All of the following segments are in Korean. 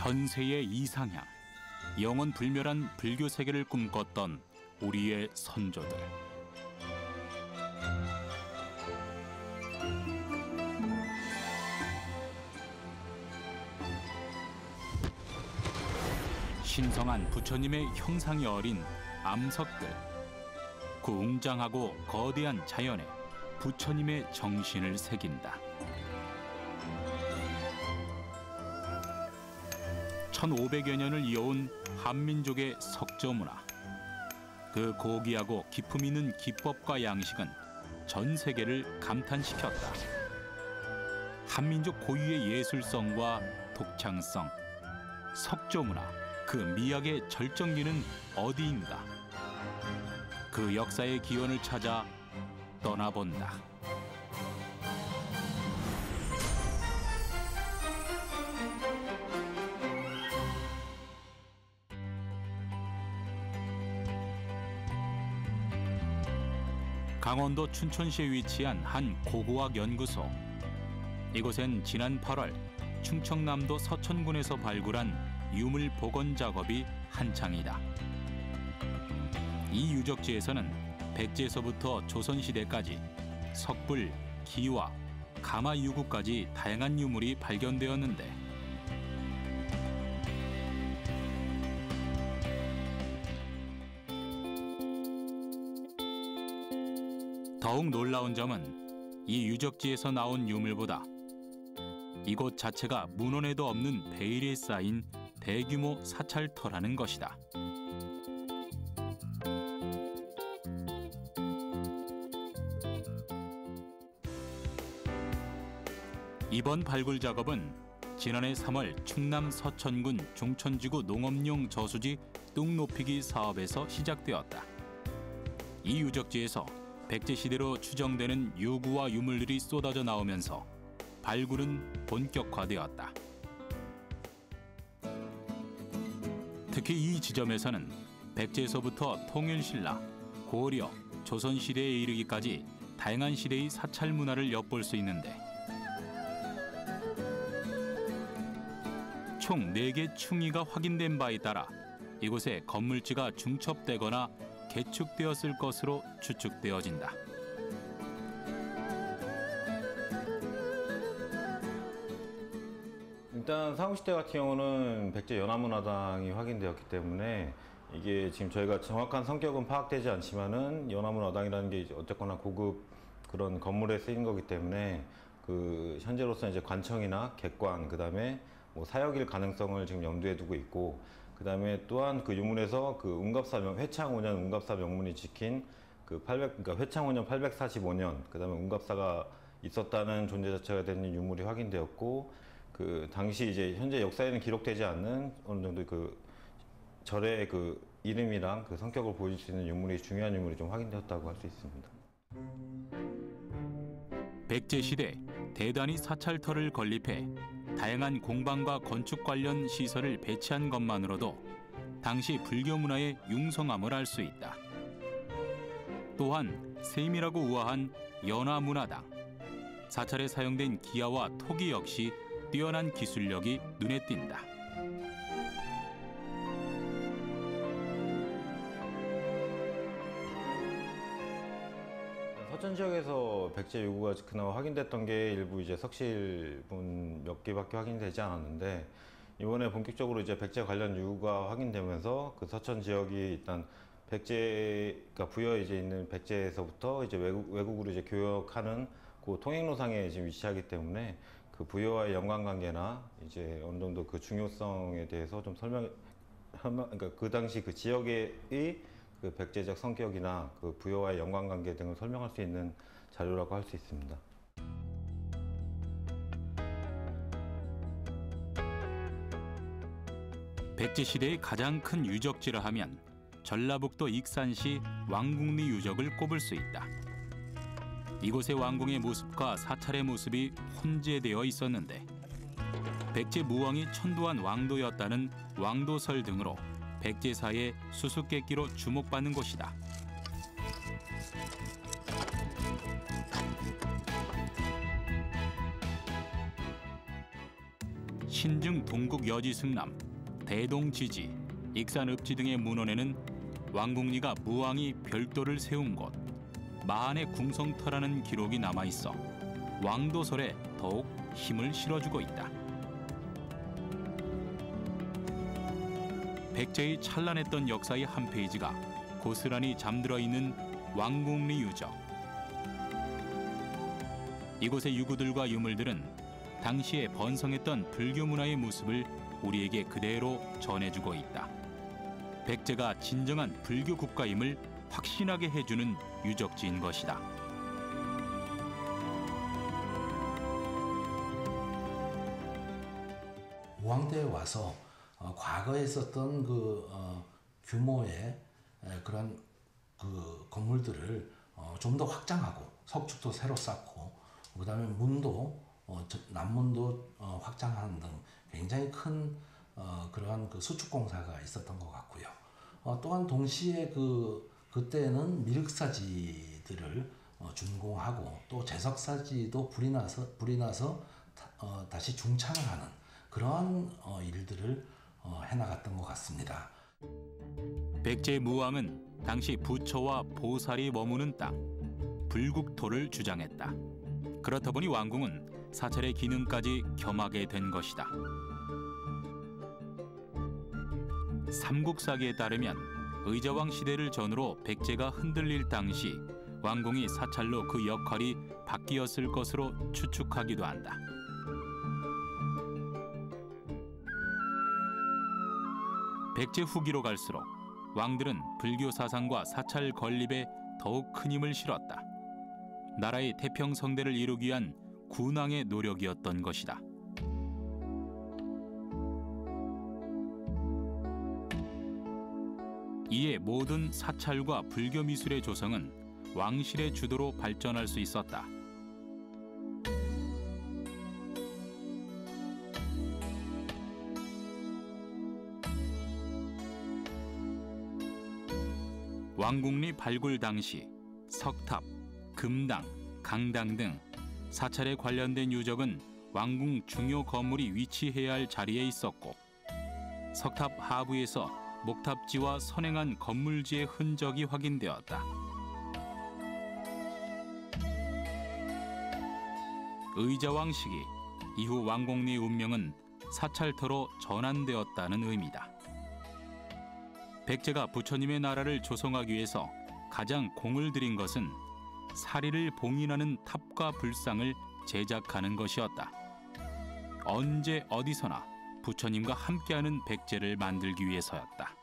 현세의 이상향, 영원 불멸한 불교 세계를 꿈꿨던 우리의 선조들. 신성한 부처님의 형상이 어린 암석들. 그 웅장하고 거대한 자연에 부처님의 정신을 새긴다. 1500여 년을 이어온 한민족의 석조문화. 그 고귀하고 기품 있는 기법과 양식은 전 세계를 감탄시켰다. 한민족 고유의 예술성과 독창성, 석조문화, 그 미학의 절정기는 어디인가? 그 역사의 기원을 찾아 떠나본다. 강원도 춘천시에 위치한 한 고고학 연구소. 이곳엔 지난 8월 충청남도 서천군에서 발굴한 유물 복원 작업이 한창이다. 이 유적지에서는 백제에서부터 조선시대까지 석불, 기와, 가마 유구까지 다양한 유물이 발견되었는데 더욱 놀라운 점은 이 유적지에서 나온 유물보다 이곳 자체가 문헌에도 없는 베일에 쌓인 대규모 사찰터라는 것이다. 이번 발굴 작업은 지난해 3월 충남 서천군 종천지구 농업용 저수지 뚝 높이기 사업에서 시작되었다. 이 유적지에서 백제시대로 추정되는 유구와 유물들이 쏟아져 나오면서 발굴은 본격화되었다. 특히 이 지점에서는 백제에서부터 통일신라, 고려, 조선시대에 이르기까지 다양한 시대의 사찰 문화를 엿볼 수 있는데 총 4개 충의가 확인된 바에 따라 이곳에 건물지가 중첩되거나 개축되었을 것으로 추측되어진다. 일단 삼국시대 같은 경우는 백제 연화문화당이 확인되었기 때문에 이게 지금 저희가 정확한 성격은 파악되지 않지만은 연화문화당이라는 게 어쨌거나 고급 그런 건물에 쓰인 거기 때문에 그 현재로서 이제 관청이나 객관 그다음에 뭐 사역일 가능성을 지금 염두에 두고 있고 그다음에 또한 그 유물에서 그 운갑사 회창 5년 운갑사 명문이 지킨 그 그러니까 회창 5년 845년 그다음에 운갑사가 있었다는 존재 자체가 되는 유물이 확인되었고 그 당시 이제 현재 역사에는 기록되지 않는 어느 정도 그 절의 그 이름이랑 그 성격을 보여줄 수 있는 유물이 중요한 유물이 좀 확인되었다고 할 수 있습니다. 백제 시대 대단히 사찰터를 건립해 다양한 공방과 건축 관련 시설을 배치한 것만으로도 당시 불교 문화의 융성함을 알 수 있다. 또한 세밀하고 우아한 연화문화당, 사찰에 사용된 기와와 토기 역시 뛰어난 기술력이 눈에 띈다. 서천 지역에서 백제 유구가 그나마 확인됐던 게 일부 이제 석실분 몇 개밖에 확인되지 않았는데 이번에 본격적으로 이제 백제 관련 유구가 확인되면서 그 서천 지역이 일단 백제가 부여에 이제 있는 백제에서부터 이제 외국으로 이제 교역하는 그 통행로상에 지금 위치하기 때문에 그 부여와의 연관관계나 이제 어느 정도 그 중요성에 대해서 좀 그러니까 그 당시 그 지역의 그 백제적 성격이나 그 부여와의 연관관계 등을 설명할 수 있는 자료라고 할 수 있습니다. 백제 시대의 가장 큰 유적지라 하면 전라북도 익산시 왕궁리 유적을 꼽을 수 있다. 이곳의 왕궁의 모습과 사찰의 모습이 혼재되어 있었는데 백제 무왕이 천도한 왕도였다는 왕도설 등으로 백제사의 수수께끼로 주목받는 곳이다. 신증 동국 여지승남, 대동지지, 익산읍지 등의 문헌에는 왕궁리가 무왕이 별도를 세운 곳, 마한의 궁성터라는 기록이 남아있어 왕도설에 더욱 힘을 실어주고 있다. 백제의 찬란했던 역사의 한 페이지가 고스란히 잠들어 있는 왕궁리 유적. 이곳의 유구들과 유물들은 당시에 번성했던 불교 문화의 모습을 우리에게 그대로 전해주고 있다. 백제가 진정한 불교 국가임을 확신하게 해주는 유적지인 것이다. 무왕대에 와서 과거에 있었던 규모의 그런 건물들을 좀 더 확장하고 석축도 새로 쌓고 그다음에 문도 남문도 확장하는 등 굉장히 큰 그러한 수축 공사가 있었던 것 같고요. 또한 동시에 그때는 미륵사지들을 준공하고 또 제석사지도 불이 나서 다시 중창을 하는 그러한 일들을 해나갔던 것 같습니다. 백제 무왕은 당시 부처와 보살이 머무는 땅, 불국토를 주장했다. 그렇다 보니 왕궁은 사찰의 기능까지 겸하게 된 것이다. 삼국사기에 따르면 의자왕 시대를 전후로 백제가 흔들릴 당시 왕궁이 사찰로 그 역할이 바뀌었을 것으로 추측하기도 한다. 백제 후기로 갈수록 왕들은 불교 사상과 사찰 건립에 더욱 큰 힘을 실었다. 나라의 태평성대를 이루기 위한 군왕의 노력이었던 것이다. 이에 모든 사찰과 불교 미술의 조성은 왕실의 주도로 발전할 수 있었다. 왕궁리 발굴 당시 석탑, 금당, 강당 등 사찰에 관련된 유적은 왕궁 중요 건물이 위치해야 할 자리에 있었고 석탑 하부에서 목탑지와 선행한 건물지의 흔적이 확인되었다. 의자왕 시기 이후 왕궁리 운명은 사찰터로 전환되었다는 의미다. 백제가 부처님의 나라를 조성하기 위해서 가장 공을 들인 것은 사리를 봉인하는 탑과 불상을 제작하는 것이었다. 언제 어디서나 부처님과 함께하는 백제를 만들기 위해서였다.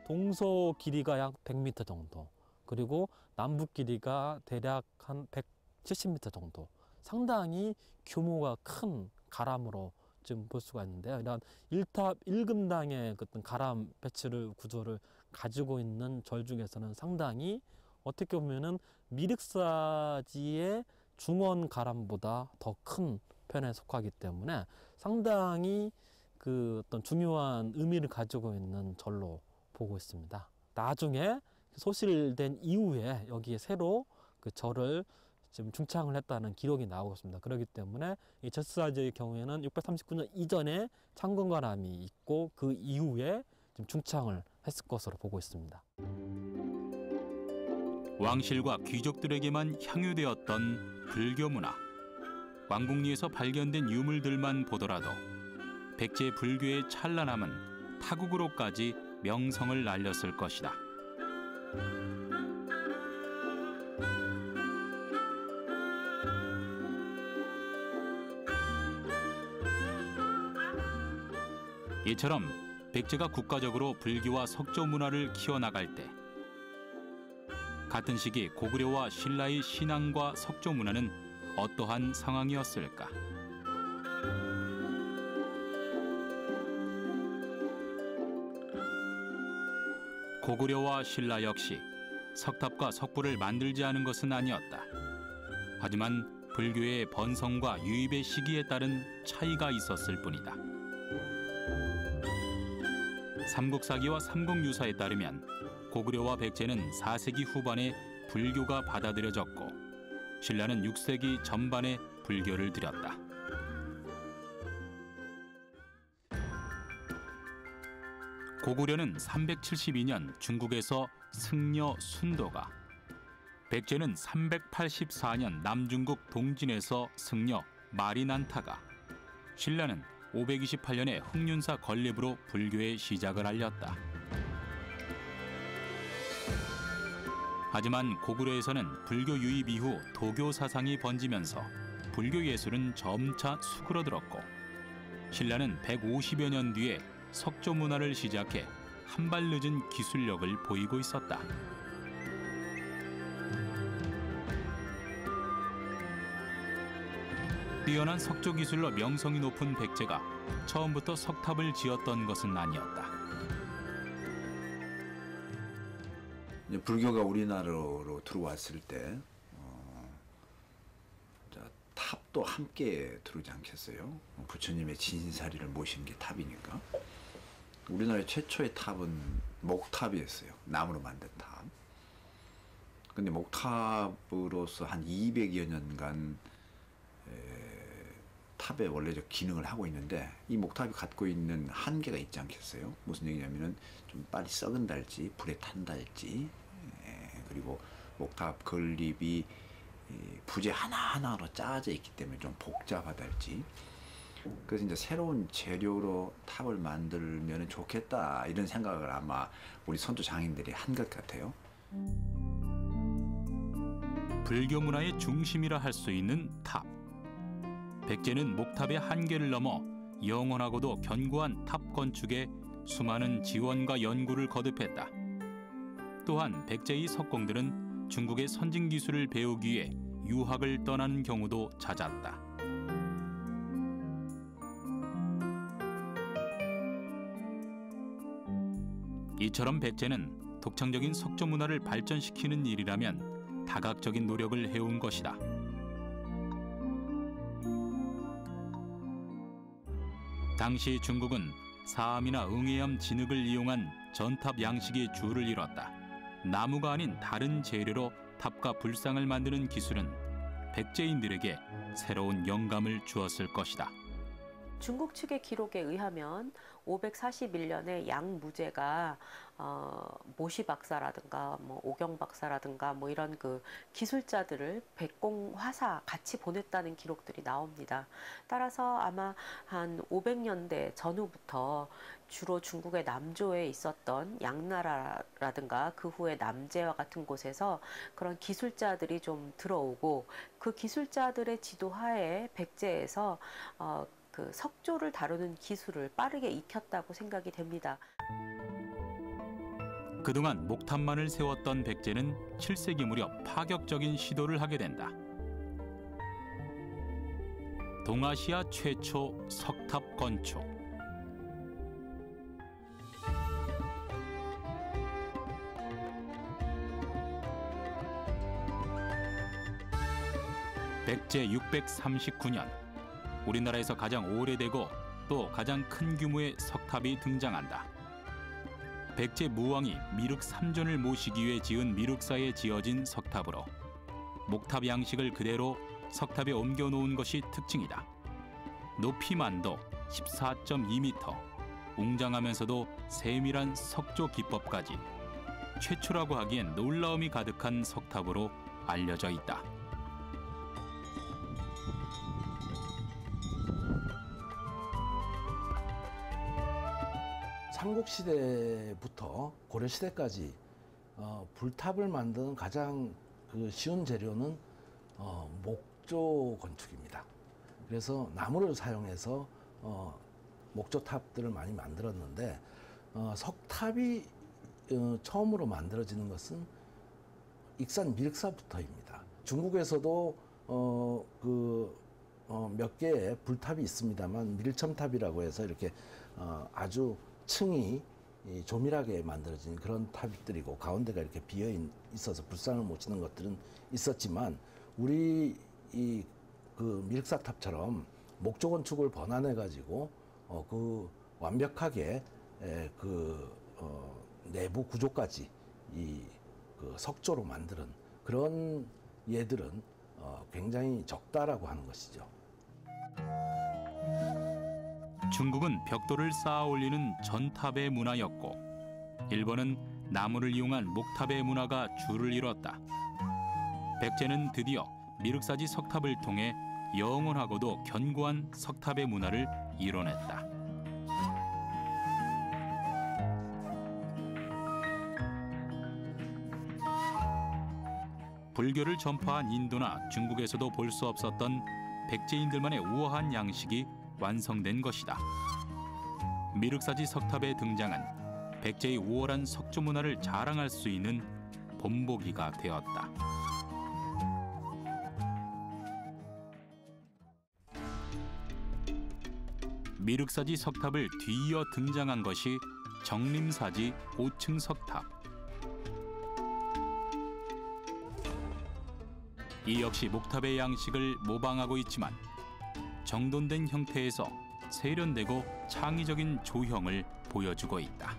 동서 길이가 약 100m 정도, 그리고 남북 길이가 대략 한 170m 정도, 상당히 규모가 큰 가람으로 지금 볼 수가 있는데요. 이런 1탑 1금당의 어떤 가람 배치를 구조를 가지고 있는 절 중에서는 상당히 어떻게 보면은 미륵사지의 중원 가람보다 더 큰 편에 속하기 때문에 상당히 그 어떤 중요한 의미를 가지고 있는 절로 보고 있습니다. 나중에 소실된 이후에 여기에 새로 그 절을 지금 중창을 했다는 기록이 나오고 있습니다. 그렇기 때문에 이 제석사지의 경우에는 639년 이전에 창건가람이 있고 그 이후에 지금 중창을 했을 것으로 보고 있습니다. 왕실과 귀족들에게만 향유되었던 불교 문화. 왕궁리에서 발견된 유물들만 보더라도 백제 불교의 찬란함은 타국으로까지 명성을 날렸을 것이다. 이처럼 백제가 국가적으로 불교와 석조 문화를 키워나갈 때 같은 시기 고구려와 신라의 신앙과 석조 문화는 어떠한 상황이었을까? 고구려와 신라 역시 석탑과 석불을 만들지 않은 것은 아니었다. 하지만 불교의 번성과 유입의 시기에 따른 차이가 있었을 뿐이다. 삼국사기와 삼국유사에 따르면 고구려와 백제는 4세기 후반에 불교가 받아들여졌고 신라는 6세기 전반에 불교를 들였다. 고구려는 372년 중국에서 승려 순도가, 백제는 384년 남중국 동진에서 승려 마리난타가, 신라는 528년에 흥륜사 건립으로 불교의 시작을 알렸다. 하지만 고구려에서는 불교 유입 이후 도교 사상이 번지면서 불교 예술은 점차 수그러들었고, 신라는 150여 년 뒤에 석조 문화를 시작해 한 발 늦은 기술력을 보이고 있었다. 뛰어난 석조 기술로 명성이 높은 백제가 처음부터 석탑을 지었던 것은 아니었다. 이제 불교가 우리나라로 들어왔을 때 탑도 함께 들어오지 않겠어요? 부처님의 진사리를 모시는 게 탑이니까. 우리나라의 최초의 탑은 목탑이었어요. 나무로 만든 탑. 근데 목탑으로서 한 200여 년간 탑의 원래적 기능을 하고 있는데, 이 목탑이 갖고 있는 한계가 있지 않겠어요? 무슨 얘기냐면은 좀 빨리 썩은달지 불에 탄달지, 그리고 목탑 건립이 부재 하나하나로 짜져 있기 때문에 좀 복잡하달지. 그래서 이제 새로운 재료로 탑을 만들면 좋겠다, 이런 생각을 아마 우리 선조 장인들이 한 것 같아요. 불교 문화의 중심이라 할 수 있는 탑. 백제는 목탑의 한계를 넘어 영원하고도 견고한 탑 건축에 수많은 지원과 연구를 거듭했다. 또한 백제의 석공들은 중국의 선진 기술을 배우기 위해 유학을 떠나는 경우도 잦았다. 이처럼 백제는 독창적인 석조 문화를 발전시키는 일이라면 다각적인 노력을 해온 것이다. 당시 중국은 사암이나 응해암 진흙을 이용한 전탑 양식의 주를 이뤘다. 나무가 아닌 다른 재료로 탑과 불상을 만드는 기술은 백제인들에게 새로운 영감을 주었을 것이다. 중국 측의 기록에 의하면 541년에 양무제가 모시 박사라든가 오경 박사라든가 이런 그 기술자들을 백공 화사 같이 보냈다는 기록들이 나옵니다. 따라서 아마 한 500년대 전후부터 주로 중국의 남조에 있었던 양나라라든가 그 후에 남제와 같은 곳에서 그런 기술자들이 좀 들어오고, 그 기술자들의 지도하에 백제에서 그 석조를 다루는 기술을 빠르게 익혔다고 생각이 됩니다. 그동안 목탑만을 세웠던 백제는 7세기 무렵 파격적인 시도를 하게 된다. 동아시아 최초 석탑 건축. 백제 639년, 우리나라에서 가장 오래되고 또 가장 큰 규모의 석탑이 등장한다. 백제 무왕이 미륵 3존을 모시기 위해 지은 미륵사에 지어진 석탑으로 목탑 양식을 그대로 석탑에 옮겨놓은 것이 특징이다. 높이만도 14.2m, 웅장하면서도 세밀한 석조 기법까지 최초라고 하기엔 놀라움이 가득한 석탑으로 알려져 있다. 삼국시대부터 고려시대까지 불탑을 만드는 가장 쉬운 재료는 목조 건축입니다. 그래서 나무를 사용해서 목조탑들을 많이 만들었는데, 석탑이 처음으로 만들어지는 것은 익산 미륵사부터입니다. 중국에서도 몇 개의 불탑이 있습니다만, 밀첨탑이라고 해서 이렇게 아주 층이 조밀하게 만들어진 그런 탑들이고, 가운데가 이렇게 비어 있어서 불상을 모시는 것들은 있었지만, 우리 그 미륵사탑처럼 목조 건축을 번안해 가지고 완벽하게 내부 구조까지 그 석조로 만드는 그런 예들은 굉장히 적다라고 하는 것이죠. 중국은 벽돌을 쌓아 올리는 전탑의 문화였고 일본은 나무를 이용한 목탑의 문화가 주를 이뤘다. 백제는 드디어 미륵사지 석탑을 통해 영원하고도 견고한 석탑의 문화를 이뤄냈다. 불교를 전파한 인도나 중국에서도 볼 수 없었던 백제인들만의 우아한 양식이 완성된 것이다. 미륵사지 석탑에 등장한 백제의 우월한 석조 문화를 자랑할 수 있는 본보기가 되었다. 미륵사지 석탑을 뒤이어 등장한 것이 정림사지 5층 석탑. 이 역시 목탑의 양식을 모방하고 있지만 정돈된 형태에서 세련되고 창의적인 조형을 보여주고 있다.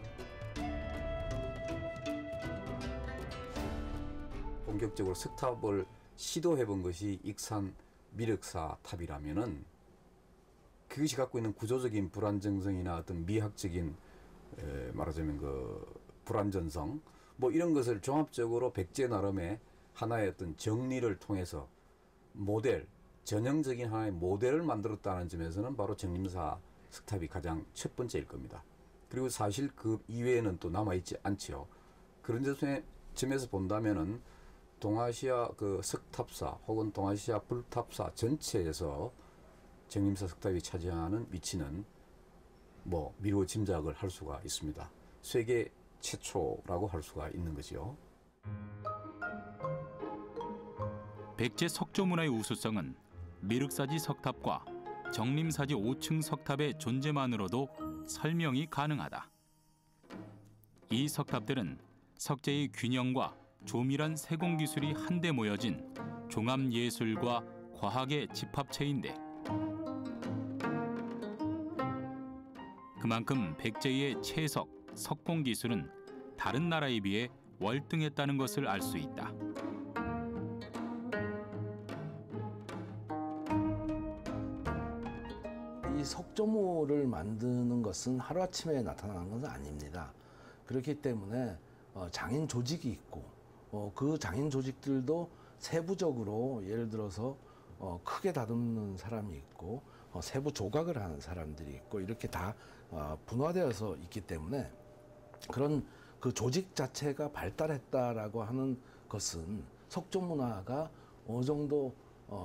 본격적으로 석탑을 시도해본 것이 익산 미륵사 탑이라면은 그것이 갖고 있는 구조적인 불안정성이나 어떤 미학적인 말하자면 그 불안전성 뭐 이런 것을 종합적으로 백제 나름의 하나의 어떤 정리를 통해서 모델, 전형적인 하나의 모델을 만들었다는 점에서는 바로 정림사 석탑이 가장 첫 번째일 겁니다. 그리고 사실 그 이외에는 또 남아있지 않지요. 그런 점에서 본다면은 동아시아 그 석탑사 혹은 동아시아 불탑사 전체에서 정림사 석탑이 차지하는 위치는 뭐 미루어 짐작을 할 수가 있습니다. 세계 최초라고 할 수가 있는 거죠. 백제 석조 문화의 우수성은 미륵사지 석탑과 정림사지 5층 석탑의 존재만으로도 설명이 가능하다. 이 석탑들은 석재의 균형과 조밀한 세공 기술이 한데 모여진 종합 예술과 과학의 집합체인데 그만큼 백제의 채석, 석공 기술은 다른 나라에 비해 월등했다는 것을 알 수 있다. 이 석조물을 만드는 것은 하루아침에 나타나는 것은 아닙니다. 그렇기 때문에 장인 조직이 있고 그 장인 조직들도 세부적으로 예를 들어서 크게 다듬는 사람이 있고 세부 조각을 하는 사람들이 있고 이렇게 다 분화되어서 있기 때문에 그런 그 조직 자체가 발달했다라고 하는 것은 석조 문화가 어느 정도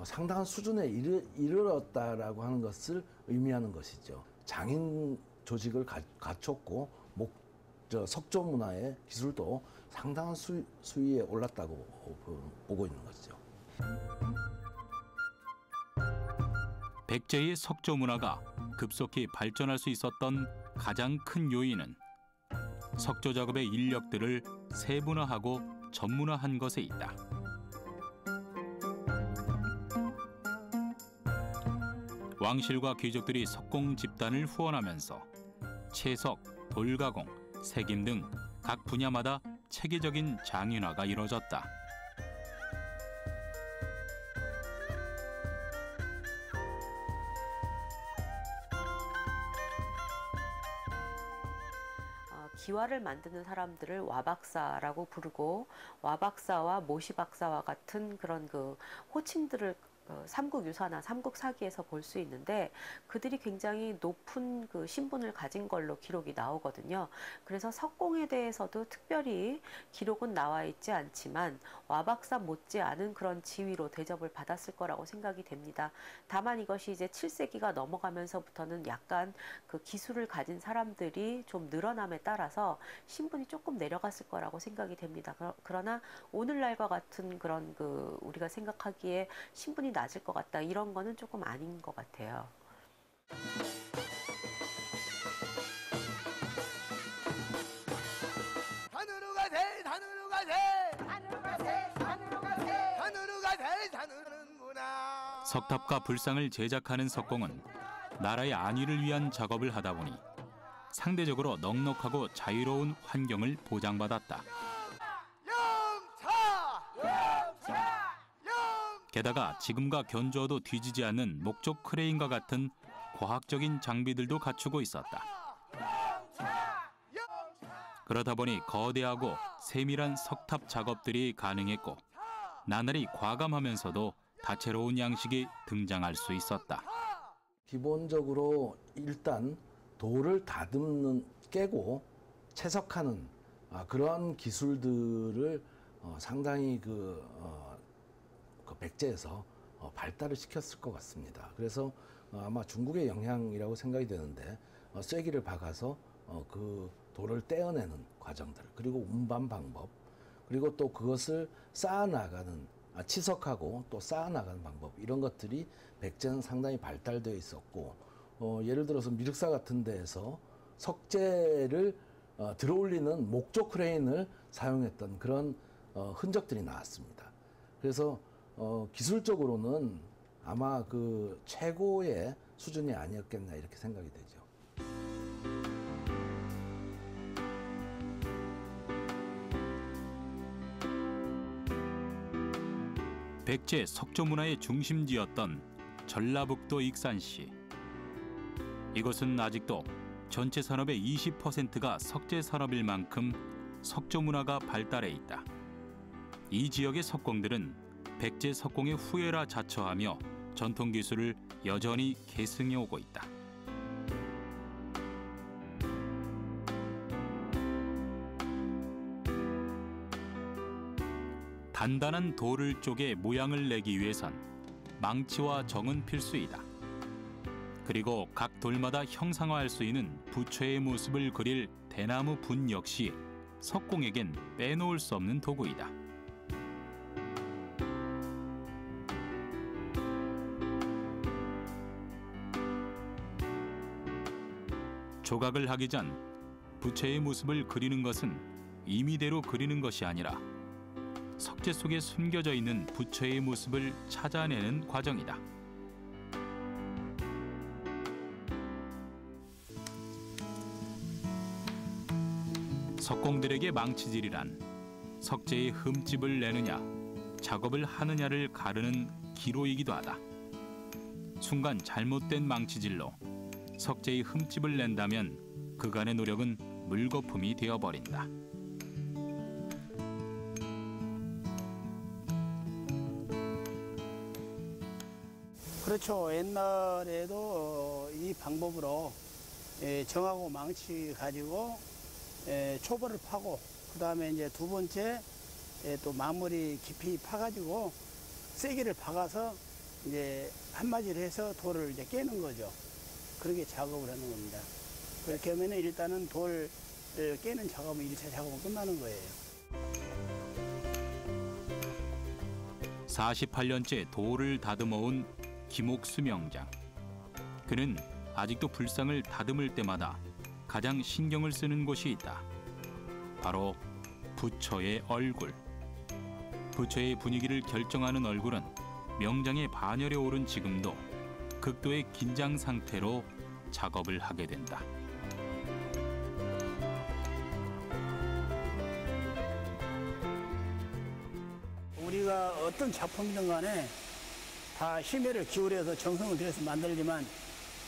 상당한 수준에 이르렀다라고 하는 것을 의미하는 것이죠. 장인 조직을 갖췄고 석조 문화의 기술도 상당한 수위에 올랐다고 보고 있는 것이죠. 백제의 석조 문화가 급속히 발전할 수 있었던 가장 큰 요인은 석조 작업의 인력들을 세분화하고 전문화한 것에 있다. 왕실과 귀족들이 석공 집단을 후원하면서 채석, 돌가공, 색임 등 각 분야마다 체계적인 장인화가 이루어졌다. 기와를 만드는 사람들을 와박사라고 부르고 와박사와 모시박사와 같은 그런 그 호칭들을 삼국유사나 삼국사기에서 볼 수 있는데 그들이 굉장히 높은 그 신분을 가진 걸로 기록이 나오거든요. 그래서 석공에 대해서도 특별히 기록은 나와 있지 않지만 와박사 못지않은 그런 지위로 대접을 받았을 거라고 생각이 됩니다. 다만 이것이 이제 7세기가 넘어가면서부터는 약간 그 기술을 가진 사람들이 좀 늘어남에 따라서 신분이 조금 내려갔을 거라고 생각이 됩니다. 그러나 오늘날과 같은 그런 그 우리가 생각하기에 신분이 낮을 것 같다 이런 거는 조금 아닌 것 같아요. 산으로 가세 산으로 가세 산으로 가세 산으로 가세 산으로 가세 산으로는구나. 석탑과 불상을 제작하는 석공은 나라의 안위를 위한 작업을 하다 보니 상대적으로 넉넉하고 자유로운 환경을 보장받았다. 게다가 지금과 견주어도 뒤지지 않는 목적 크레인과 같은 과학적인 장비들도 갖추고 있었다. 그러다 보니 거대하고 세밀한 석탑 작업들이 가능했고 나날이 과감하면서도 다채로운 양식이 등장할 수 있었다. 기본적으로 일단 돌을 다듬는, 깨고 채석하는 그런 기술들을 상당히 그 백제에서 발달을 시켰을 것 같습니다. 그래서 아마 중국의 영향이라고 생각이 되는데 쐐기를 박아서 그 돌을 떼어내는 과정들, 그리고 운반 방법, 그리고 또 그것을 쌓아나가는, 치석하고 또 쌓아나가는 방법, 이런 것들이 백제는 상당히 발달되어 있었고, 예를 들어서 미륵사 같은 데에서 석재를 들어올리는 목조 크레인을 사용했던 그런 흔적들이 나왔습니다. 그래서 기술적으로는 아마 그 최고의 수준이 아니었겠나 이렇게 생각이 되죠. 백제 석조 문화의 중심지였던 전라북도 익산시. 이곳은 아직도 전체 산업의 20%가 석재 산업일 만큼 석조 문화가 발달해 있다. 이 지역의 석공들은 백제 석공의 후예라 자처하며 전통 기술을 여전히 계승해 오고 있다. 단단한 돌을 쪼개 모양을 내기 위해선 망치와 정은 필수이다. 그리고 각 돌마다 형상화할 수 있는 부처의 모습을 그릴 대나무 분 역시 석공에겐 빼놓을 수 없는 도구이다. 조각을 하기 전 부처의 모습을 그리는 것은 임의대로 그리는 것이 아니라 석재 속에 숨겨져 있는 부처의 모습을 찾아내는 과정이다. 석공들에게 망치질이란 석재의 흠집을 내느냐, 작업을 하느냐를 가르는 기로이기도 하다. 순간 잘못된 망치질로 석재의 흠집을 낸다면 그간의 노력은 물거품이 되어버린다. 그렇죠. 옛날에도 이 방법으로 정하고 망치 가지고 초벌을 파고, 그 다음에 이제 두 번째 또 마무리 깊이 파가지고 쐐기를 박아서 이제 한마디를 해서 돌을 이제 깨는 거죠. 그렇게 작업을 하는 겁니다. 그렇게 하면 일단은 돌 깨는 작업은 1차 작업은 끝나는 거예요. 48년째 돌을 다듬어온 김옥수 명장. 그는 아직도 불상을 다듬을 때마다 가장 신경을 쓰는 곳이 있다. 바로 부처의 얼굴. 부처의 분위기를 결정하는 얼굴은 명장의 반열에 오른 지금도 극도의 긴장 상태로 작업을 하게 된다. 우리가 어떤 작품이든 간에 다 심혈을 기울여서 정성을 들여서 만들지만,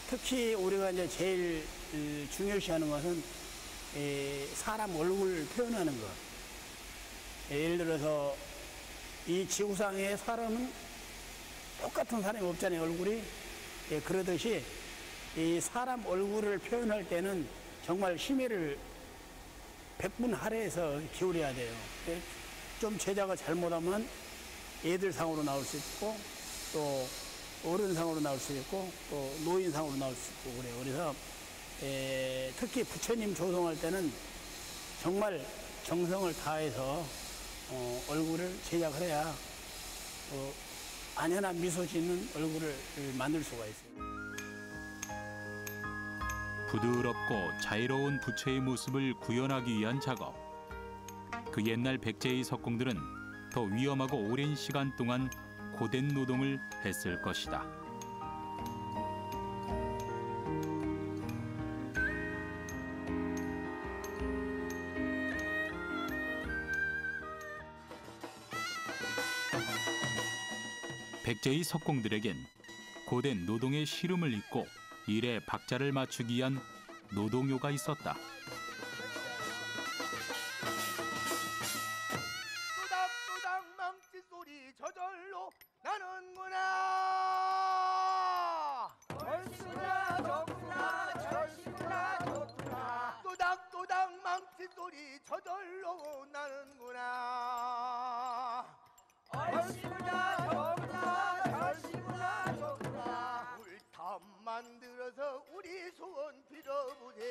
특히 우리가 이제 제일 중요시하는 것은 사람 얼굴을 표현하는 것. 예를 들어서 이 지구상의 사람은 똑같은 사람이 없잖아요, 얼굴이. 그러듯이 이 사람 얼굴을 표현할 때는 정말 심혈을 100분 할애해서 기울여야 돼요. 좀 제자가 잘못하면 애들상으로 나올 수 있고, 또 어른상으로 나올 수 있고, 또 노인상으로 나올 수 있고 그래요. 그래서 특히 부처님 조성할 때는 정말 정성을 다해서 얼굴을 제작을 해야 안연한 미소 짓는 얼굴을 만들 수가 있어요. 부드럽고 자유로운 부처의 모습을 구현하기 위한 작업. 그 옛날 백제의 석공들은 더 위험하고 오랜 시간 동안 고된 노동을 했을 것이다. 백제의 석공들에겐 고된 노동의 시름을 잇고 일에 박자를 맞추기 위한 노동요가 있었다. 또닥또닥 망치 소리 저절로 나는구나. 절시구나 좋구나 절시구나 좋구나. 또닥또닥 망치 소리 저절로 나는구나. 절시구나 좋구나 절시구나 좋구나. 물탑 만들어서 우리 소원 빌어보세.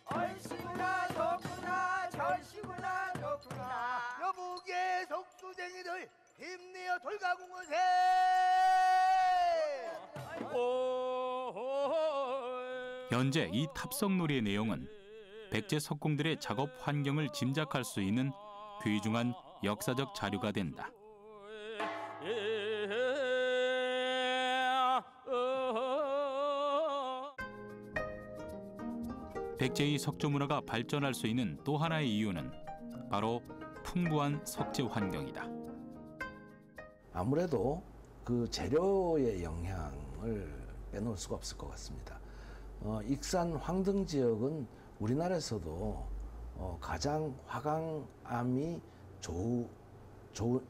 얼씨구나 좋구나 절씨구나 좋구나. 여보게 석수쟁이들 힘내어 돌가공어세. 현재 이 탑성놀이의 내용은 백제 석공들의 작업 환경을 짐작할 수 있는 귀중한 역사적 자료가 된다. 백제의 석조 문화가 발전할 수 있는 또 하나의 이유는 바로 풍부한 석재 환경이다. 아무래도 그 재료의 영향을 빼놓을 수가 없을 것 같습니다. 익산 황등 지역은 우리나라에서도 가장 화강암이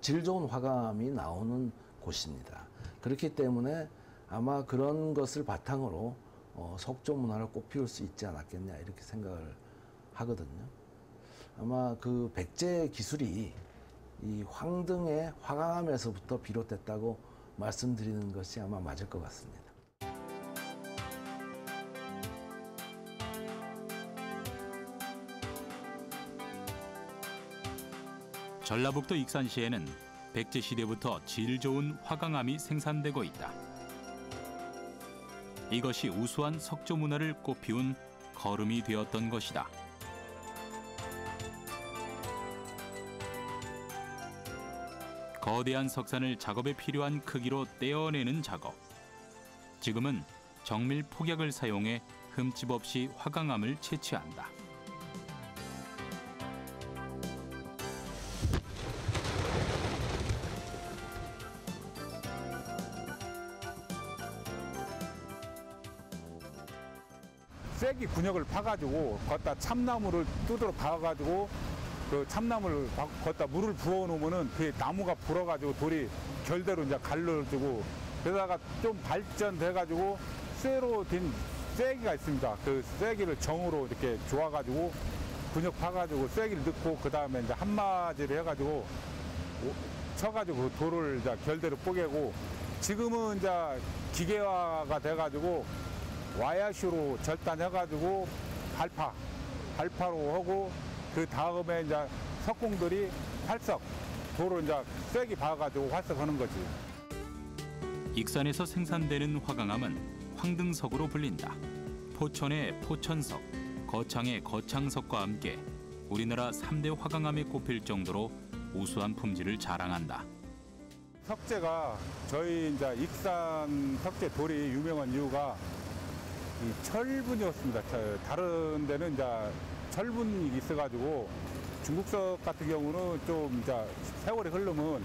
질 좋은 화강암이 나오는 곳입니다. 그렇기 때문에 아마 그런 것을 바탕으로 석조 문화를 꽃피울 수 있지 않았겠냐 이렇게 생각을 하거든요. 아마 그 백제 기술이 이 황등의 화강암에서부터 비롯됐다고 말씀드리는 것이 아마 맞을 것 같습니다. 전라북도 익산시에는 백제 시대부터 질 좋은 화강암이 생산되고 있다. 이것이 우수한 석조 문화를 꽃피운 걸음이 되었던 것이다. 거대한 석산을 작업에 필요한 크기로 떼어내는 작업. 지금은 정밀 폭약을 사용해 흠집 없이 화강암을 채취한다. 쐐기 군역을 파가지고 거기다 참나무를 두드러 박아가지고 그 참나무를 거기다 물을 부어 놓으면은 그 나무가 불어가지고 돌이 결대로 이제 갈라지고 그러다가 좀 발전돼가지고 쇠로 된 쐐기가 있습니다. 그 쐐기를 정으로 이렇게 조아가지고 군역 파가지고 쐐기를 넣고 그 다음에 이제 한마디를 해가지고 쳐가지고 그 돌을 이제 결대로 뽀개고 지금은 이제 기계화가 돼가지고 와야슈로 절단해가지고 발파로 하고 그 다음에 이제 석공들이 활석 도로 이제 쐐기 박아가지고 활석하는 거지. 익산에서 생산되는 화강암은 황등석으로 불린다. 포천의 포천석, 거창의 거창석과 함께 우리나라 3대 화강암에 꼽힐 정도로 우수한 품질을 자랑한다. 석재가 저희 이제 익산 석재 돌이 유명한 이유가 이 철분이었습니다. 다른 데는 이제 철분이 있어가지고 중국석 같은 경우는 좀 이제 세월이 흐르면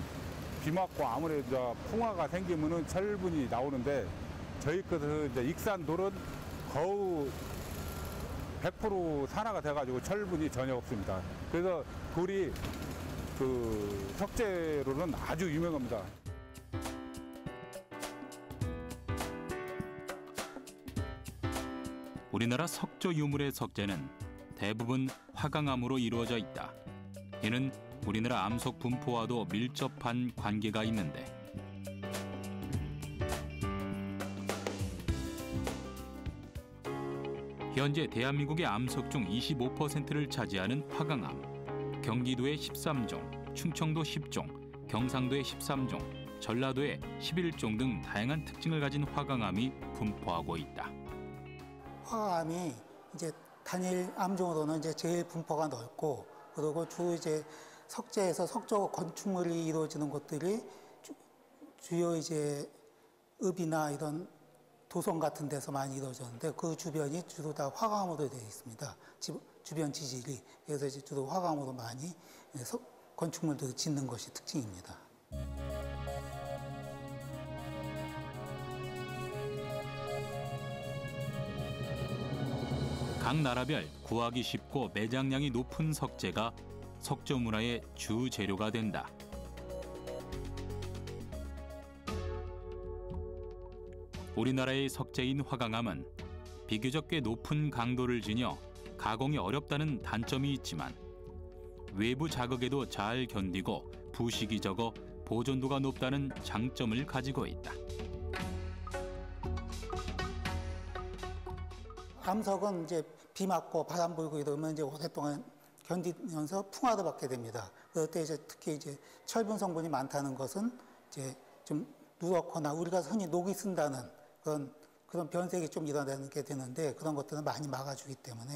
비 맞고 아무래도 이제 풍화가 생기면은 철분이 나오는데 저희 것은 이제 익산 돌은 거의 100% 산화가 돼가지고 철분이 전혀 없습니다. 그래서 돌이 그 석재로는 아주 유명합니다. 우리나라 석조 유물의 석재는 대부분 화강암으로 이루어져 있다. 이는 우리나라 암석 분포와도 밀접한 관계가 있는데 현재 대한민국의 암석 중 25%를 차지하는 화강암. 경기도의 13종, 충청도 10종, 경상도의 13종, 전라도의 11종 등 다양한 특징을 가진 화강암이 분포하고 있다. 화강암이 이제 단일 암종으로는 이제 제일 분포가 넓고 그리고 주 이제 석재에서 석조 건축물이 이루어지는 곳들이 주요 이제 읍이나 이런 도성 같은 데서 많이 이루어졌는데 그 주변이 주로 다 화강암으로 되어 있습니다. 주변 지질이 그래서 이제 주로 화강암으로 많이 건축물들을 짓는 것이 특징입니다. 각 나라별 구하기 쉽고 매장량이 높은 석재가 석조 문화의 주 재료가 된다. 우리나라의 석재인 화강암은 비교적 꽤 높은 강도를 지녀 가공이 어렵다는 단점이 있지만 외부 자극에도 잘 견디고 부식이 적어 보존도가 높다는 장점을 가지고 있다. 암석은 이제 비 맞고 바람 불고 이러면 이제 오랫동안 견디면서 풍화도 받게 됩니다. 그럴 때 이제 특히 이제 철분 성분이 많다는 것은 이제 좀 누렇거나 우리가 흔히 녹이 쓴다는 그런 변색이 좀 일어나게 되는데 그런 것들은 많이 막아주기 때문에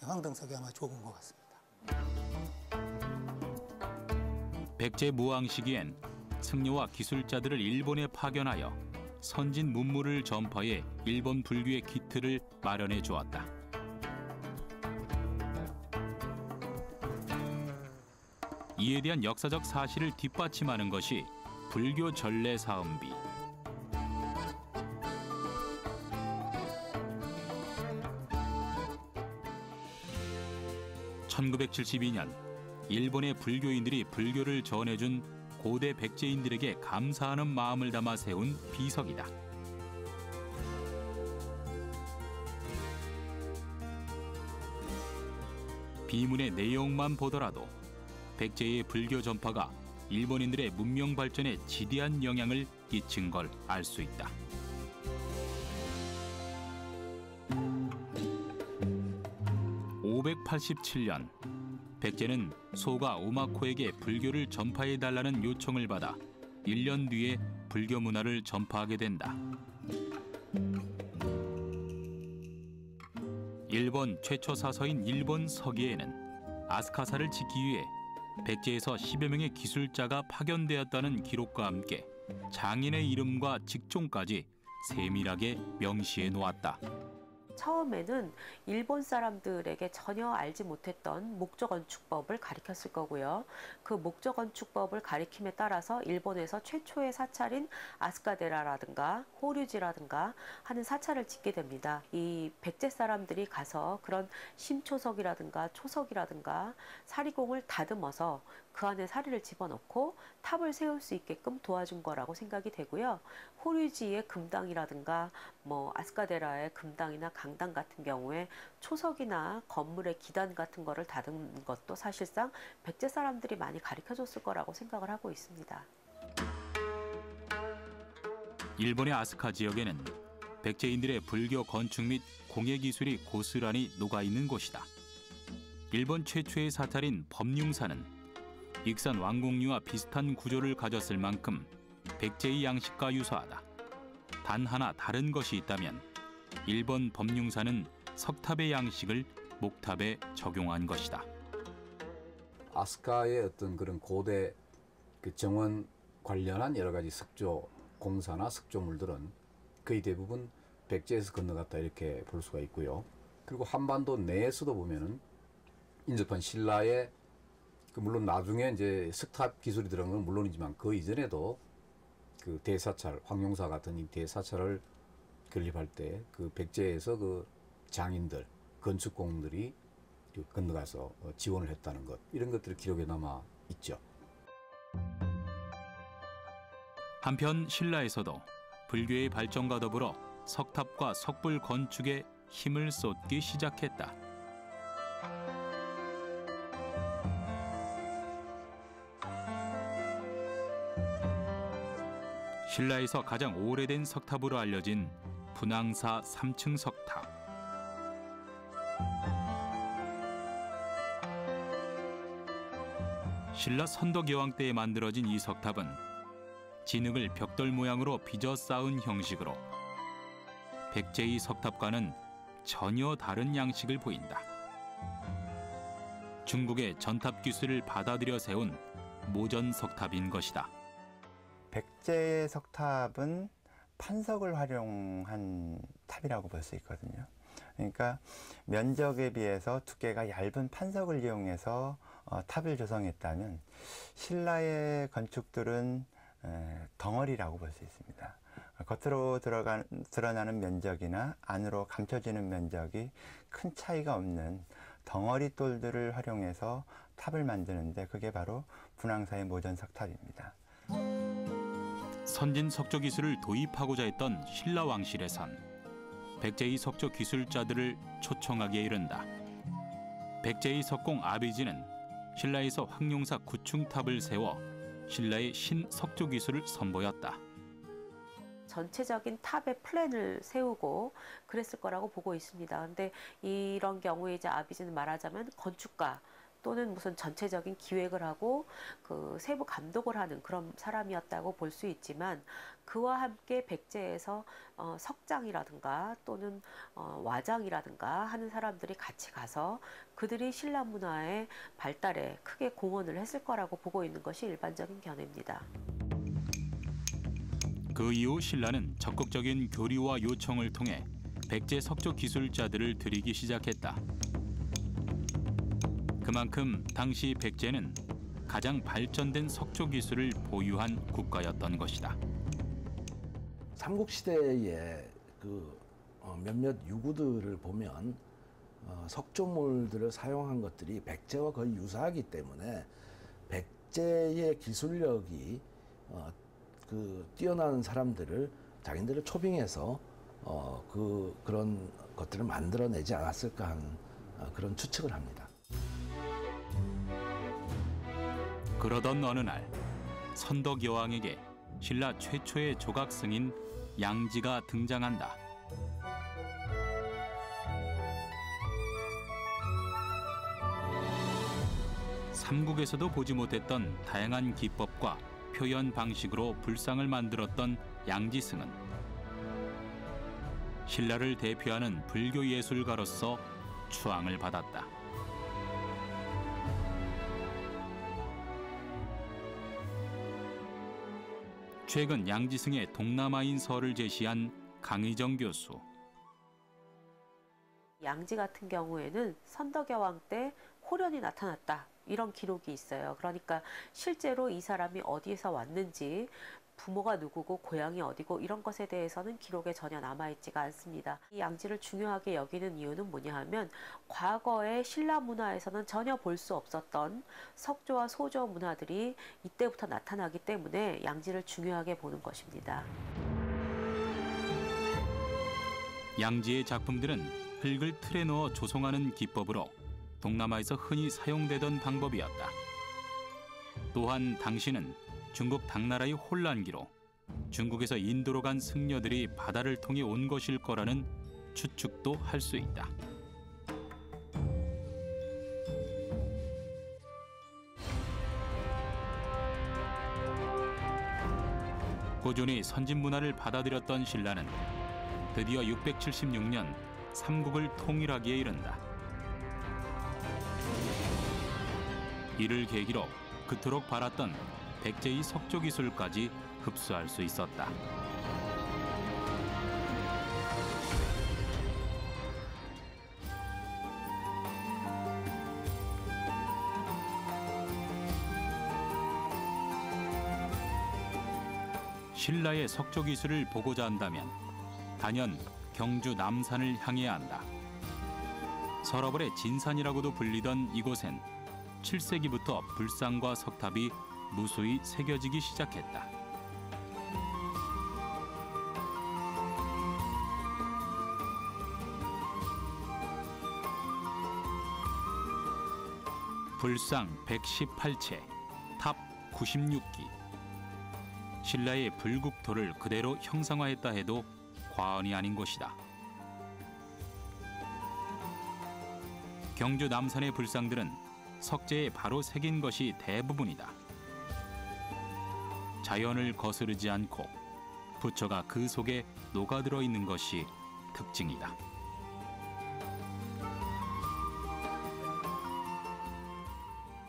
황등석이 아마 좋은 것 같습니다. 백제 무왕 시기엔 승려와 기술자들을 일본에 파견하여 선진 문물을 전파해 일본 불교의 기틀을 마련해 주었다. 이에 대한 역사적 사실을 뒷받침하는 것이 불교 전래 사음비. (1972년) 일본의 불교인들이 불교를 전해준 고대 백제인들에게 감사하는 마음을 담아 세운 비석이다. 비문의 내용만 보더라도 백제의 불교 전파가 일본인들의 문명 발전에 지대한 영향을 끼친 걸 알 수 있다. (587년) 백제는 소가 오마코에게 불교를 전파해달라는 요청을 받아 1년 뒤에 불교 문화를 전파하게 된다. 일본 최초 사서인 일본 서기에는 아스카사를 짓기 위해 백제에서 10여 명의 기술자가 파견되었다는 기록과 함께 장인의 이름과 직종까지 세밀하게 명시해 놓았다. 처음에는 일본 사람들에게 전혀 알지 못했던 목조건축법을 가리켰을 거고요. 그 목조건축법을 가리킴에 따라서 일본에서 최초의 사찰인 아스카데라라든가 호류지라든가 하는 사찰을 짓게 됩니다. 이 백제 사람들이 가서 그런 심초석이라든가 초석이라든가 사리공을 다듬어서 그 안에 사리를 집어넣고 탑을 세울 수 있게끔 도와준 거라고 생각이 되고요. 호류지의 금당이라든가 아스카데라의 금당이나 강당 같은 경우에 초석이나 건물의 기단 같은 거를 다듬는 것도 사실상 백제 사람들이 많이 가르쳐줬을 거라고 생각을 하고 있습니다. 일본의 아스카 지역에는 백제인들의 불교 건축 및 공예 기술이 고스란히 녹아있는 곳이다. 일본 최초의 사찰인 법융사는 익산 왕궁류와 비슷한 구조를 가졌을 만큼 백제의 양식과 유사하다. 단 하나 다른 것이 있다면 일본 법융사는 석탑의 양식을 목탑에 적용한 것이다. 아스카의 어떤 그런 고대 그 정원 관련한 여러 가지 석조 공사나 석조물들은 거의 대부분 백제에서 건너갔다 이렇게 볼 수가 있고요. 그리고 한반도 내에서도 보면은 인접한 신라의 물론 나중에 이제 석탑 기술이 들어간 건 물론이지만 그 이전에도 그 대사찰, 황룡사 같은 이 대사찰을 건립할 때 그 백제에서 그 장인들, 건축공들이 건너가서 지원을 했다는 것, 이런 것들이 기록에 남아 있죠. 한편 신라에서도 불교의 발전과 더불어 석탑과 석불 건축에 힘을 쏟기 시작했다. 신라에서 가장 오래된 석탑으로 알려진 분황사 3층 석탑. 신라 선덕여왕 때에 만들어진 이 석탑은 진흙을 벽돌 모양으로 빚어 쌓은 형식으로 백제의 석탑과는 전혀 다른 양식을 보인다. 중국의 전탑 기술을 받아들여 세운 모전 석탑인 것이다. 백제의 석탑은 판석을 활용한 탑이라고 볼 수 있거든요. 그러니까 면적에 비해서 두께가 얇은 판석을 이용해서 탑을 조성했다면 신라의 건축들은 덩어리라고 볼 수 있습니다. 겉으로 드러나는 면적이나 안으로 감춰지는 면적이 큰 차이가 없는 덩어리 돌들을 활용해서 탑을 만드는데 그게 바로 분황사의 모전 석탑입니다. 선진 석조 기술을 도입하고자 했던 신라 왕실에선 백제의 석조 기술자들을 초청하기에 이른다. 백제의 석공 아비지는 신라에서 황룡사 구충탑을 세워 신라의 신석조 기술을 선보였다. 전체적인 탑의 플랜을 세우고 그랬을 거라고 보고 있습니다. 근데 이런 경우에 이제 아비지는 말하자면 건축가 또는 무슨 전체적인 기획을 하고 그 세부 감독을 하는 그런 사람이었다고 볼 수 있지만 그와 함께 백제에서 석장이라든가 또는 와장이라든가 하는 사람들이 같이 가서 그들이 신라 문화의 발달에 크게 공헌을 했을 거라고 보고 있는 것이 일반적인 견해입니다. 그 이후 신라는 적극적인 교류와 요청을 통해 백제 석조 기술자들을 들이기 시작했다. 그만큼 당시 백제는 가장 발전된 석조 기술을 보유한 국가였던 것이다. 삼국시대의 그 몇몇 유구들을 보면 석조물들을 사용한 것들이 백제와 거의 유사하기 때문에 백제의 기술력이 그 뛰어난 사람들을 자기들을 초빙해서 그런 것들을 만들어내지 않았을까 하는 그런 추측을 합니다. 그러던 어느 날 선덕 여왕에게 신라 최초의 조각 승인 양지가 등장한다. 삼국에서도 보지 못했던 다양한 기법과 표현 방식으로 불상을 만들었던 양지승은 신라를 대표하는 불교 예술가로서 추앙을 받았다. 최근 양지승의 동남아인설을 제시한 강의정 교수. 양지 같은 경우에는 선덕여왕 때 호련이 나타났다. 이런 기록이 있어요. 그러니까 실제로 이 사람이 어디에서 왔는지 부모가 누구고 고향이 어디고 이런 것에 대해서는 기록에 전혀 남아있지가 않습니다. 이 양지를 중요하게 여기는 이유는 뭐냐 하면 과거의 신라 문화에서는 전혀 볼 수 없었던 석조와 소조 문화들이 이때부터 나타나기 때문에 양지를 중요하게 보는 것입니다. 양지의 작품들은 흙을 틀에 넣어 조성하는 기법으로 동남아에서 흔히 사용되던 방법이었다. 또한 당시는 중국 당나라의 혼란기로 중국에서 인도로 간 승려들이 바다를 통해 온 것일 거라는 추측도 할 수 있다. 고존이 선진 문화를 받아들였던 신라는 드디어 676년 삼국을 통일하기에 이른다. 이를 계기로 그토록 바랐던 백제의 석조 기술까지 흡수할 수 있었다. 신라의 석조 기술을 보고자 한다면 단연 경주 남산을 향해야 한다. 서러벌의 진산이라고도 불리던 이곳엔 7세기부터 불상과 석탑이 무수히 새겨지기 시작했다. 불상 118채, 탑 96기. 신라의 불국토를 그대로 형상화했다 해도 과언이 아닌 곳이다. 경주 남산의 불상들은 석재에 바로 새긴 것이 대부분이다. 자연을 거스르지 않고 부처가 그 속에 녹아들어 있는 것이 특징이다.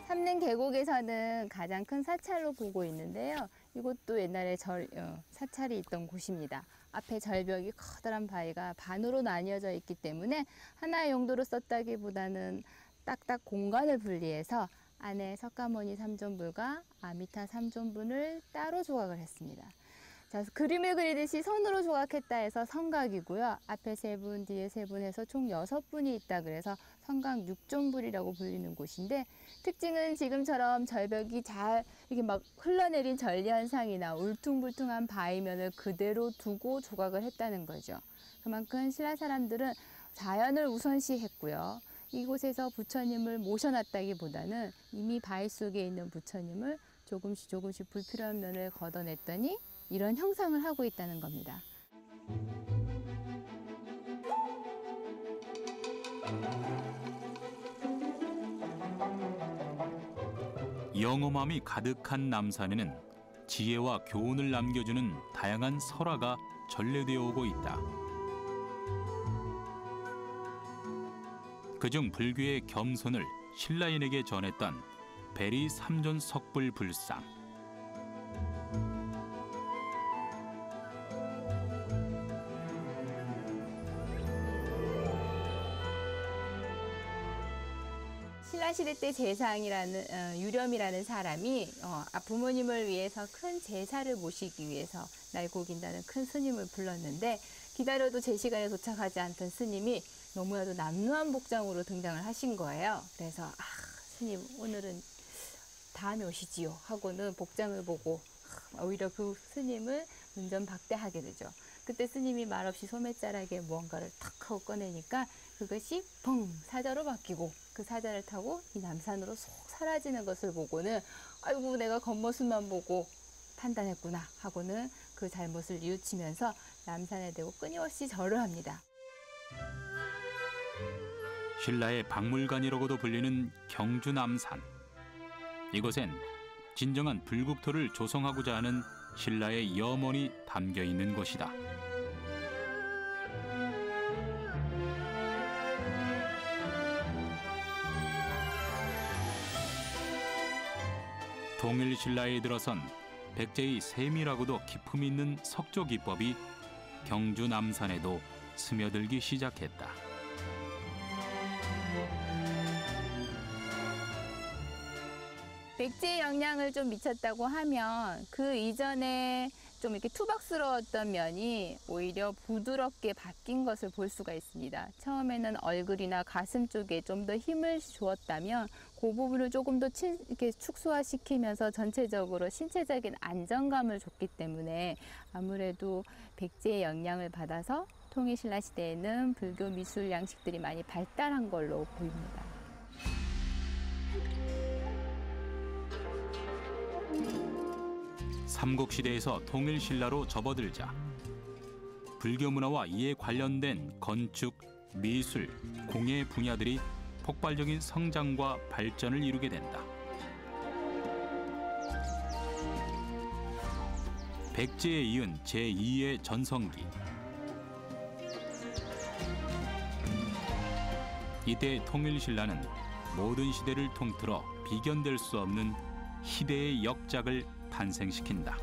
삼릉 계곡에서는 가장 큰 사찰로 보고 있는데요. 이곳도 옛날에 사찰이 있던 곳입니다. 앞에 절벽이 커다란 바위가 반으로 나뉘어져 있기 때문에 하나의 용도로 썼다기보다는 딱딱 공간을 분리해서 안에 석가모니 삼존불과 아미타 삼존분을 따로 조각을 했습니다. 자, 그림을 그리듯이 손으로 조각했다 해서 성각이고요. 앞에 3분, 뒤에 3분 해서 총 6분이 있다 그래서 성각 육존불이라고 불리는 곳인데, 특징은 지금처럼 절벽이 잘 이렇게 막 흘러내린 전리 현상이나 울퉁불퉁한 바위면을 그대로 두고 조각을 했다는 거죠. 그만큼 신라 사람들은 자연을 우선시했고요. 이곳에서 부처님을 모셔놨다기보다는 이미 바위 속에 있는 부처님을 조금씩 불필요한 면을 걷어냈더니 이런 형상을 하고 있다는 겁니다. 영험함이 가득한 남산에는 지혜와 교훈을 남겨주는 다양한 설화가 전래되어 오고 있다. 그중 불교의 겸손을 신라인에게 전했던 베리 삼존 석불 불상. 신라시대 때 재상이라는 유렴이라는 사람이 부모님을 위해서 큰 제사를 모시기 위해서 날 고긴다는 큰 스님을 불렀는데, 기다려도 제 시간에 도착하지 않던 스님이 너무나도 남루한 복장으로 등장을 하신 거예요. 그래서 스님 오늘은 다음에 오시지요 하고는 복장을 보고 오히려 그 스님을 문전박대하게 되죠. 그때 스님이 말없이 소매자락에 무언가를 탁 하고 꺼내니까 그것이 펑 사자로 바뀌고, 그 사자를 타고 이 남산으로 쏙 사라지는 것을 보고는 아이고 내가 겉모습만 보고 판단했구나 하고는 그 잘못을 뉘우치면서 남산에 대고 끊임없이 절을 합니다. 신라의 박물관이라고도 불리는 경주 남산. 이곳엔 진정한 불국토를 조성하고자 하는 신라의 염원이 담겨 있는 곳이다. 동일 신라에 들어선 백제의 세밀하고도 기품 있는 석조 기법이 경주 남산에도 스며들기 시작했다. 백제의 영향을 좀 미쳤다고 하면 그 이전에 좀 이렇게 투박스러웠던 면이 오히려 부드럽게 바뀐 것을 볼 수가 있습니다. 처음에는 얼굴이나 가슴 쪽에 좀 더 힘을 주었다면 그 부분을 조금 더 이렇게 축소화시키면서 전체적으로 신체적인 안정감을 줬기 때문에 아무래도 백제의 영향을 받아서 통일신라 시대에는 불교 미술 양식들이 많이 발달한 걸로 보입니다. 삼국시대에서 통일신라로 접어들자 불교 문화와 이에 관련된 건축, 미술, 공예 분야들이 폭발적인 성장과 발전을 이루게 된다. 백제에 이은 제2의 전성기. 이때 통일신라는 모든 시대를 통틀어 비견될 수 없는 희대의 역작을 탄생시킨다.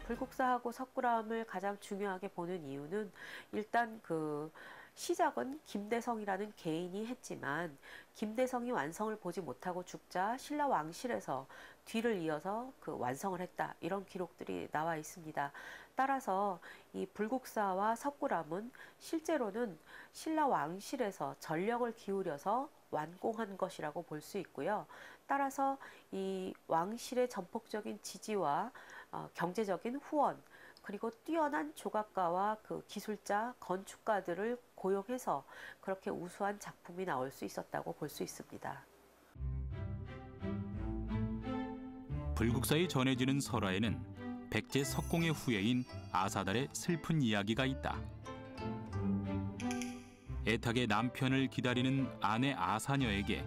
불국사하고 석굴암을 가장 중요하게 보는 이유는 일단 그 시작은 김대성이라는 개인이 했지만 김대성이 완성을 보지 못하고 죽자 신라 왕실에서 뒤를 이어서 그 완성을 했다, 이런 기록들이 나와 있습니다. 따라서 이 불국사와 석굴암은 실제로는 신라 왕실에서 전력을 기울여서 완공한 것이라고 볼 수 있고요. 따라서 이 왕실의 전폭적인 지지와 경제적인 후원, 그리고 뛰어난 조각가와 그 기술자, 건축가들을 고용해서 그렇게 우수한 작품이 나올 수 있었다고 볼 수 있습니다. 불국사에 전해지는 설화에는 백제 석공의 후예인 아사달의 슬픈 이야기가 있다. 애타게 남편을 기다리는 아내 아사녀에게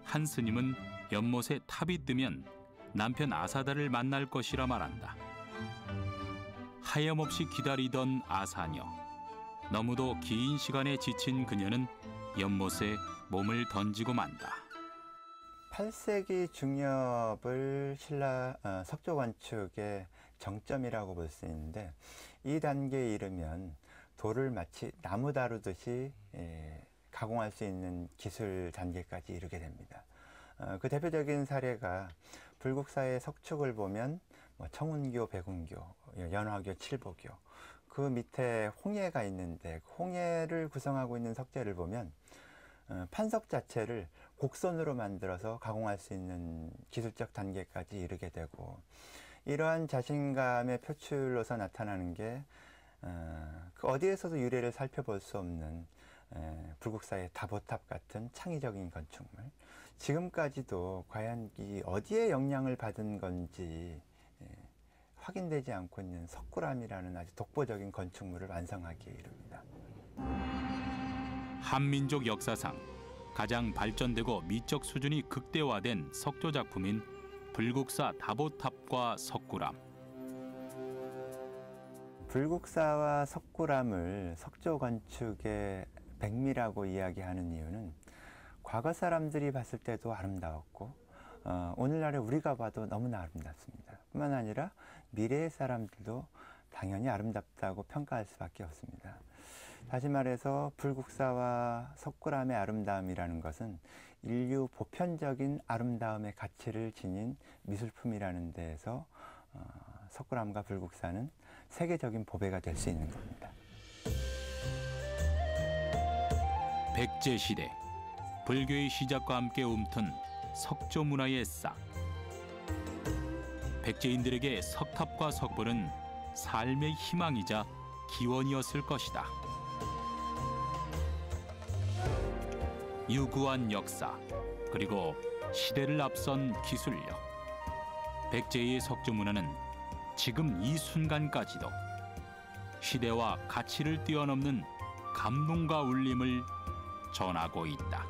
한 스님은 연못에 탑이 뜨면 남편 아사달을 만날 것이라 말한다. 하염없이 기다리던 아사녀. 너무도 긴 시간에 지친 그녀는 연못에 몸을 던지고 만다. 8세기 중엽을 신라 석조 건축의 정점이라고 볼 수 있는데, 이 단계에 이르면 돌을 마치 나무 다루듯이 가공할 수 있는 기술 단계까지 이르게 됩니다. 그 대표적인 사례가 불국사의 석축을 보면 뭐 청운교, 백운교, 연화교, 칠보교 그 밑에 홍예가 있는데 홍예를 구성하고 있는 석재를 보면 판석 자체를 곡선으로 만들어서 가공할 수 있는 기술적 단계까지 이르게 되고 이러한 자신감의 표출로서 나타나는 게 그 어디에서도 유래를 살펴볼 수 없는 불국사의 다보탑 같은 창의적인 건축물 지금까지도 과연 이 어디에 영향을 받은 건지 확인되지 않고 있는 석굴암이라는 아주 독보적인 건축물을 완성하기에 이릅니다. 한민족 역사상 가장 발전되고 미적 수준이 극대화된 석조 작품인 불국사 다보탑과 석굴암. 불국사와 석굴암을 석조 건축의 백미라고 이야기하는 이유는 과거 사람들이 봤을 때도 아름다웠고 오늘날에 우리가 봐도 너무나 아름답습니다. 뿐만 아니라 미래의 사람들도 당연히 아름답다고 평가할 수밖에 없습니다. 다시 말해서 불국사와 석굴암의 아름다움이라는 것은 인류 보편적인 아름다움의 가치를 지닌 미술품이라는 데에서 석굴암과 불국사는 세계적인 보배가 될 수 있는 겁니다. 백제 시대 불교의 시작과 함께 움튼 석조 문화의 싹. 백제인들에게 석탑과 석불은 삶의 희망이자 기원이었을 것이다. 유구한 역사 그리고 시대를 앞선 기술력. 백제의 석조 문화는 지금 이 순간까지도 시대와 가치를 뛰어넘는 감동과 울림을 전하고 있다.